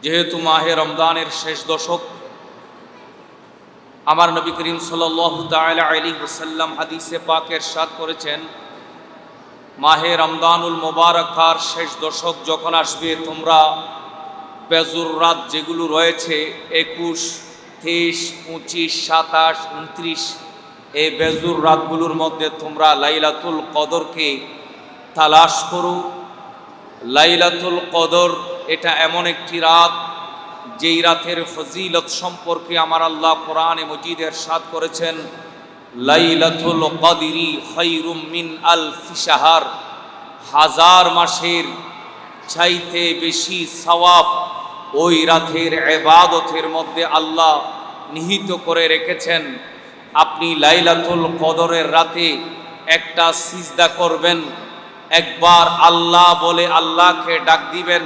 যেহেতু মাহে রমজানের শেষ দশক, আমার নবী করিম সাল্লাল্লাহু তাআলা আলাইহি ওয়াসাল্লাম হাদিসে পাক ইরশাদ করেছেন, মাহে রমজানুল মুবারকার শেষ দশক যখন আসবে, তোমরা বেজুর রাত যেগুলো রয়েছে 21, 23, 25, 27, 29 এই বেজুর রাতগুলোর মধ্যে তোমরা লাইলাতুল কদরকে তালাশ করো। লাইলাতুল কদর এটা এমন একটি রাত, যেই রাতের ফজিলত সম্পর্কে আমার আল্লাহ কোরআনে মজিদে ইরশাদ করেছেন, লাইলাতুল কদরি খায়রুম মিন আলফি শাহর, হাজার মাসের চাইতে বেশি সওয়াব ওই রাতের ইবাদতের মধ্যে আল্লাহ নিহিত করে রেখেছেন। আপনি লাইলাতুল কদরের রাতে একটা সিজদা করবেন, একবার আল্লাহ বলে আল্লাহকে ডাক দিবেন,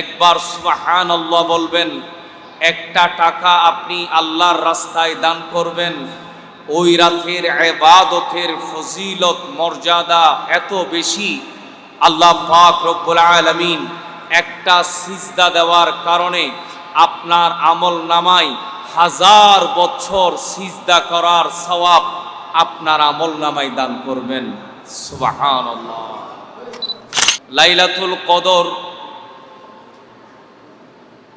একবার সুবহানাল্লাহ বলবেন, একটা টাকা আপনি আল্লাহর রাস্তায় দান করবেন। ওই রাতের ইবাদতের ফজিলত মর্যাদা এত বেশি, আল্লাহ পাক রব্বুল আলামিন একটা সিজদা দেওয়ার কারণে আপনার আমল নামায় 1000 বছর সিজদা করার সওয়াব আপনার আমল নামায় দান করবেন। সুবহানাল্লাহ। লাইলাতুল কদর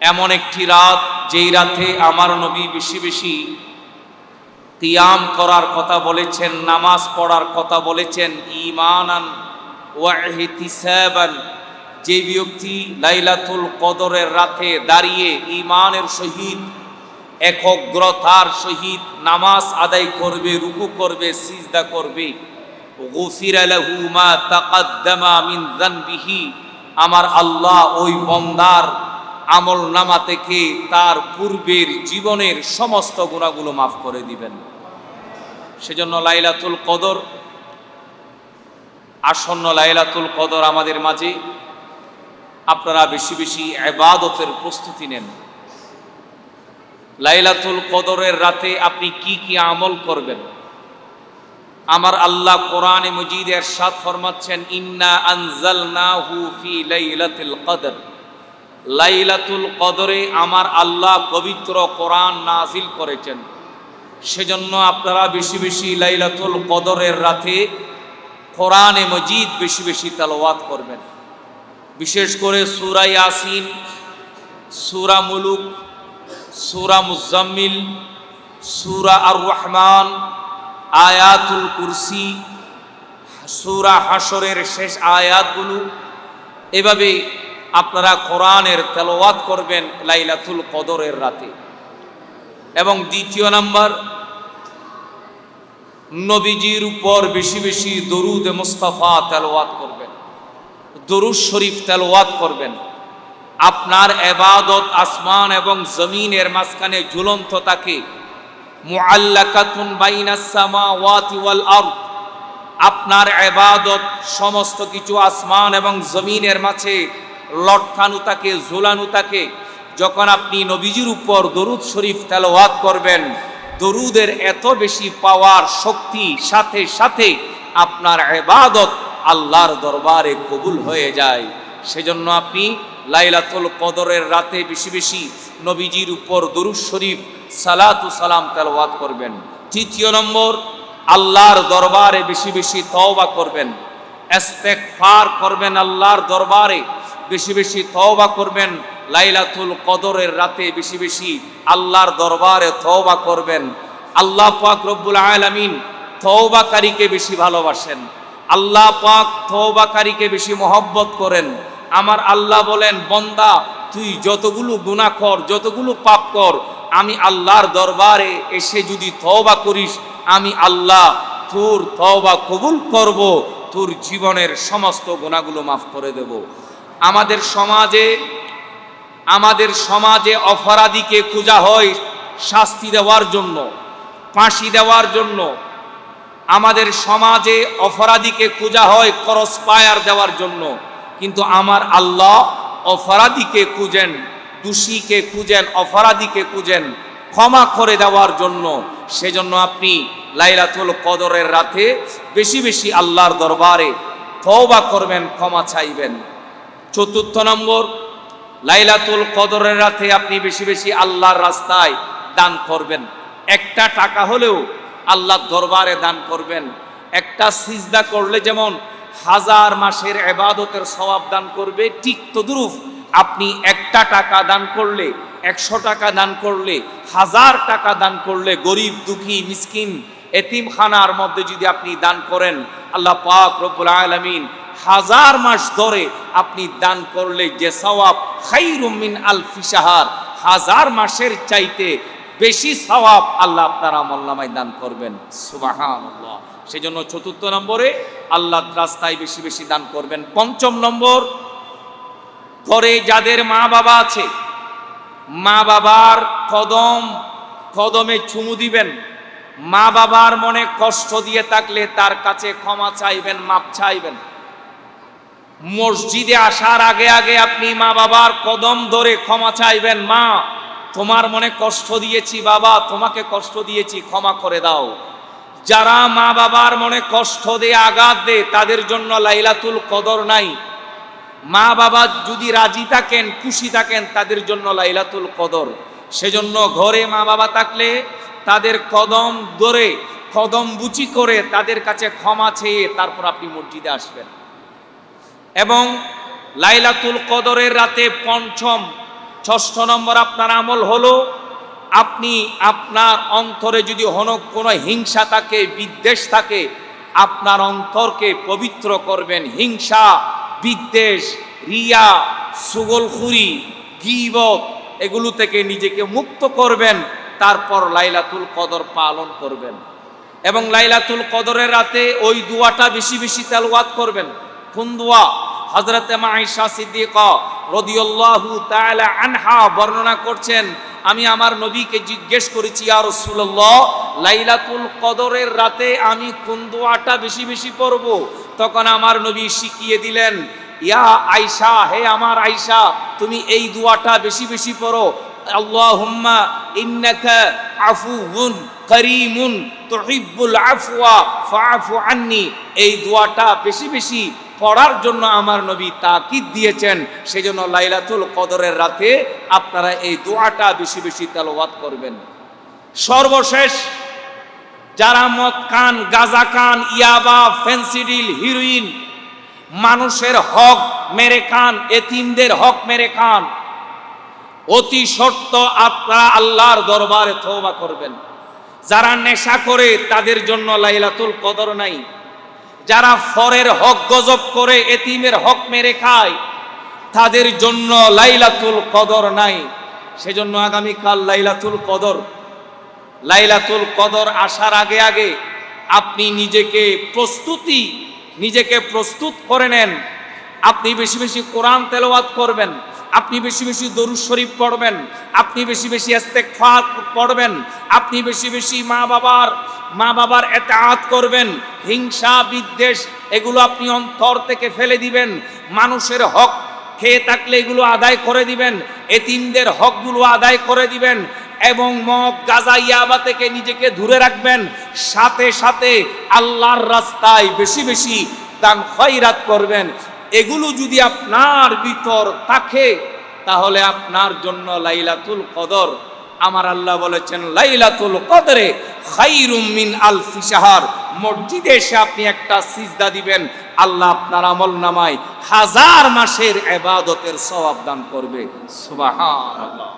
এমন একটি রাত, যেই রাতে আমার নবী বেশি বেশি কিয়াম করার কথা বলেছেন, নামাজ পড়ার কথা বলেছেন। ঈমানান ওয়া ইহতিসাবান, যে ব্যক্তি লাইলাতুল কদরের রাতে দাঁড়িয়ে ঈমানের সহিত একগ্রতার সহিত নামাজ আদায় করবে, রুকু করবে, সিজদা করবে, গুফিরা লাহু মা তাকাদ্দামা মিন যানবিহি, আমার আল্লাহ ওই বান্দার আমল নামা থেকে তার পূর্বের জীবনের সমস্ত গুনাহগুলো মাফ করে দিবেন। সেজন্য লাইলাতুল কদর, আসন্ন লাইলাতুল কদর আমাদের মাঝে, আপনারা বেশি বেশি ইবাদতের প্রস্তুতি নেন। লাইলাতুল কদরের রাতে আপনি কি কি আমল করবেন? আমার আল্লাহ কোরআনে মজিদে ইরশাদ ফরমাচ্ছেন, ইন্না আনজালনাহু ফি লাইলাতুল কদর, লাইলাতুল কদরে আমার আল্লাহ পবিত্র কোরআন নাজিল করেছেন। সেজন্য আপনারা বেশি বেশি লাইলাতুল কদরের রাতে কোরআনে মজিদ বেশি বেশি তেলাওয়াত করবেন। বিশেষ করে সূরা ইয়াসিন, সূরা মুলুক, সূরা মুজাম্মিল, সূরা আর রহমান, আয়াতুল কুরসি, সূরা হাশরের শেষ আয়াতগুলো, এভাবে আপনারা কোরআনের তেলাওয়াত করবেন লাইলাতুল কদরের রাতে। এবং দ্বিতীয় নাম্বার, নবীজির উপর বেশি বেশি দরুদ মুস্তাফা তেলাওয়াত করবেন, দরুদ শরীফ তেলাওয়াত করবেন। আপনার ইবাদত আসমান এবং জমিনের মাঝখানে ঝুলন্ত থাকে, মুআল্লাকাতুন বাইনাস সামাওয়াতি ওয়াল আরদ, আপনার ইবাদত সমস্ত কিছু আসমান এবং জমিনের মাঝে লটকানো থাকে, ঝুলানো থাকে। যখন আপনি নবীজির উপর দরুদ শরীফ তেলাওয়াত করবেন, দরুদের এত বেশি পাওয়ার শক্তি, সাথে সাথে আপনার ইবাদত আল্লাহর দরবারে কবুল হয়ে যায়। সেজন্য আপনি লাইলাতুল কদরের রাতে বেশি বেশি নবীজির উপর দরুদ শরীফ সালাতু সালাম তেলাওয়াত করবেন। তৃতীয় নম্বর, আল্লাহর দরবারে বেশি বেশি তওবা করবেন, ইস্তেগফার করবেন, আল্লাহর দরবারে বেশি বেশি তওবা করবেন। লাইলাতুল কদরের রাতে বেশি বেশি আল্লাহর দরবারে তওবা করবেন। আল্লাহ পাক রব্বুল আলামিন তওবাকারীকে বেশি ভালোবাসেন, আল্লাহ পাক তওবাকারীকে বেশি মহব্বত করেন। আমার আল্লাহ বলেন, বান্দা তুই যতগুলো গুনাহ কর, যতগুলো পাপ কর, আমি আল্লাহর দরবারে এসে যদি তওবা করিস, আমি আল্লাহ তোর তওবা কবুল করব, তোর জীবনের সমস্ত গুনাহগুলো মাফ করে দেব। আমাদের সমাজে অপরাধীকে খোঁজা হয় শাস্তি দেওয়ার জন্য, ফাঁসি দেওয়ার জন্য। আমাদের সমাজে অপরাধীকে খোঁজা হয় ক্রস ফায়ার দেওয়ার জন্য। কিন্তু আমার আল্লাহ অপরাধীকে খুঁজেন, দোষীকে খুঁজেন, অপরাধীকে খুঁজেন ক্ষমা করে দেওয়ার জন্য। সেজন্য আপনি লাইলাতুল কদরের রাতে বেশি বেশি আল্লাহর দরবারে তওবা করবেন, ক্ষমা চাইবেন। চতুর্থ নম্বর, লাইলাতুল কদরের রাতে আপনি বেশি বেশি আল্লাহর রাস্তায় দান করবেন। একটা টাকা হলেও আল্লাহর দরবারে দান করবেন। একটা সিজদা করলে যেমন 1000 মাসের ইবাদতের সওয়াব দান করবে, ঠিক তদ্রুপ আপনি একটা টাকা দান করলে, 100 টাকা দান করলে, 1000 টাকা দান করলে, গরিব দুঃখী মিসকিন এতিমখানার মধ্যে যদি আপনি দান করেন, আল্লাহ পাক রব্বুল আলামিন 1000 মাস ধরে আপনি দান করলে যে সওয়াব, খায়রুম মিন আলফি শাহর, 1000 মাসের চাইতে বেশি সওয়াব আল্লাহ আপনার আমলনামায় দান করবেন। সুবহানাল্লাহ। সেজন্য 4র্থ নম্বরে আল্লাহর রাস্তায় বেশি বেশি দান করবেন। 5ম নম্বর, ঘরে যাদের মা বাবা আছে, মা বাবার কদমে চুমু দিবেন। মা বাবার মনে কষ্ট দিয়ে থাকলে তার কাছে ক্ষমা চাইবেন, মাপ চাইবেন। মসজিদে আসার আগে আগে আপনি মা বাবার কদম ধরে ক্ষমা চাইবেন, মা তোমার মনে কষ্ট দিয়েছি, বাবা তোমাকে কষ্ট দিয়েছি, ক্ষমা করে দাও। যারা মা বাবার মনে কষ্ট দিয়ে আঘাত দেয় তাদের জন্য লাইলাতুল কদর নাই। মা বাবা যদি রাজি থাকেন, খুশি থাকেন, তাদের জন্য লাইলাতুল কদর। সেজন্য ঘরে মা বাবা থাকলে তাদের কদম ধরে, কদম বুচি করে তাদের কাছে ক্ষমা চেয়ে তারপর আপনি মসজিদে আসবেন। এবং লাইলাতুল কদরের রাতে 5ম 6ষ্ঠ নম্বর আপনার আমল হলো, আপনি আপনার অন্তরে যদি কোনো হিংসা থাকে, বিদ্বেষ থাকে, আপনার অন্তরকে পবিত্র করবেন। হিংসা, বিদ্বেষ, রিয়া, সুগলখুরি, গীবত এগুলো থেকে নিজেকে মুক্ত করবেন। তারপর লাইলাতুল কদর পালন করবেন। এবং লাইলাতুল কদরের রাতে ওই দোয়াটা বেশি বেশি তেলাওয়াত করবেন। কোন দোয়া? হযরত আয়েশা সিদ্দিকা রাদিয়াল্লাহু তাআলা আনহা বর্ণনা করছেন, আমি আমার নবীকে জিজ্ঞেস করেছি, ইয়া রাসূলুল্লাহ, লাইলাতুল কদরের রাতে আমি কোন দোয়াটা বেশি বেশি পড়ব? তখন আমার নবী শিখিয়ে দিলেন, ইয়া আয়েশা, হে আমার আয়েশা, তুমি এই দোয়াটা বেশি বেশি পড়ো। আল্লাহুম্মা ইন্নাকা আফুউন কারীমুন তুহিব্বুল আফওয়া ফাআফু আন্নি। এই দোয়াটা বেশি বেশি পড়ার জন্য আমার নবী তাকিদ দিয়েছেন। সেজন্য লাইলাতুল কদরের রাতে আপনারা এই দোয়াটা বেশি বেশি তেলাওয়াত করবেন। সর্বশেষ, যারা মদ খান, গাঁজা খান, ইয়াবা, ফেন্সিডিল, হিরোইন, মানুষের হক মেরে খান, এতিমদের হক মেরে খান, অতি সত্য আপনারা আল্লাহর দরবারে তওবা করবেন। যারা নেশা করে তাদের জন্য লাইলাতুল কদর নাই। যারা ফরের হক গজব করে, এতিমের হক মেরে খায়, তাদের জন্য লাইলাতুল কদর নাই। সেজন্য আগামীকাল লাইলাতুল কদর আসার আগে আগে আপনি নিজেকে প্রস্তুত করে নেন। আপনি বেশি বেশি কোরআন তেলাওয়াত করবেন, আপনি বেশি বেশি দরুদ শরীফ পড়বেন, আপনি বেশি বেশি ইস্তেগফার পড়বেন, আপনি বেশি বেশি মা বাবার ইতাআত করবেন। হিংসা, বিদ্বেষ এগুলো আপনি অন্তর থেকে ফেলে দিবেন। মানুষের হক খেয়ে থাকলে এগুলো আদায় করে দিবেন, এতিমদের হকগুলো আদায় করে দিবেন। এবং মদ, গাঁজা, ইয়াবা থেকে নিজেকে দূরে রাখবেন। সাথে সাথে আল্লাহর রাস্তায় বেশি বেশি দান খয়রাত করবেন। এগুলো যদি আপনার ভিতর থাকে তাহলে আপনার জন্য লাইলাতুল কদর, আমার আল্লাহ বলেছেন লাইলাতুল কদরে খায়রুম মিন আলফি শাহর। মসজিদে এসে আপনি একটা সিজদা দিবেন, আল্লাহ আপনার আমলনামায় 1000 মাসের ইবাদতের সওয়াব দান করবে। সুবহানাল্লাহ।